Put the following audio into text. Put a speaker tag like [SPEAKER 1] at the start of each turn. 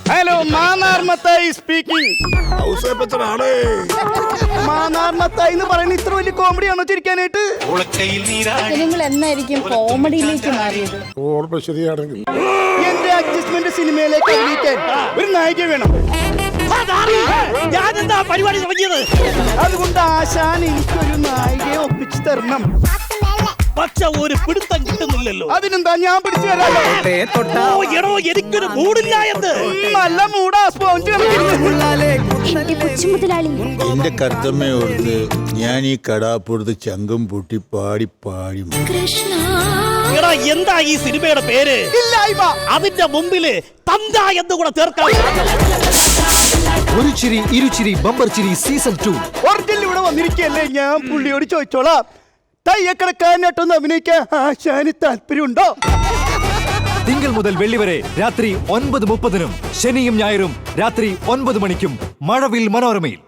[SPEAKER 1] Hello, Mannar Mathai speaking. Mannar Mathai എന്ന് പറയുന്നത് ഇത്ര വലിയ കോമഡിയാണോ ചിരിക്കാനായിട്ട്?
[SPEAKER 2] നിങ്ങൾ എന്നായിരിക്കും കോമഡിയിലേക്ക് മാറിയത്?
[SPEAKER 3] ഓർമ്മ ശരിയാണെങ്കിൽ
[SPEAKER 1] എന്റെ അഡ്ജസ്റ്റ്മെന്റ് സിനിമയിലേക്ക് അഭിനയിക്കാൻ ഒരു നായിക വേണം.
[SPEAKER 4] ഞാനെന്താ പരിപാടി തുടങ്ങിയത്?
[SPEAKER 1] അതുകൊണ്ട് ആശാൻ എനിക്കൊരു നായികയെ ഒപ്പിച്ചു തരണം.
[SPEAKER 4] പക്ഷെ ഒരു പിടുത്തം കിട്ടുന്നില്ലല്ലോ.
[SPEAKER 1] അതിനെന്താ, ഞാൻ പിടിച്ചു തരാമല്ലോ.
[SPEAKER 4] ഓ എടോ, എനിക്കൊരു മൂടില്ല എന്ന്.
[SPEAKER 1] നല്ല മൂടാ. സ്പോഞ്ച്
[SPEAKER 5] എന്റെ കർത്തമ്മയോർത്ത് ഞാൻ ഈ കടാപ്പുറത്ത് ചങ്കം പൊട്ടി പാടി പാടി.
[SPEAKER 4] എടാ, എന്താ ഈ സിനിമയുടെ പേര്?
[SPEAKER 1] ഇല്ലായ്മ.
[SPEAKER 4] അതിന്റെ മുമ്പില് തന്ത എന്ന് കൂടെ ചേർക്കാം.
[SPEAKER 6] ഒരു ചിരി ഇരുചിരി ബമ്പർ ചിരി സീസൺ 2.
[SPEAKER 1] ഒറിജിനൽ ഇവിടെ വന്നിരിക്കല്ലേ, ഞാൻ പുള്ളിയോട് ചോദിച്ചോളാം. തയ്യക്കടക്കാരനായിട്ടൊന്ന് അഭിനയിക്കാൻ ആശാന് താല്പര്യമുണ്ടോ?
[SPEAKER 6] തിങ്കൾ മുതൽ വെള്ളി വരെ രാത്രി 9:30, ശനിയും ഞായറും രാത്രി 9 മണിക്കും മഴവിൽ മനോരമയിൽ.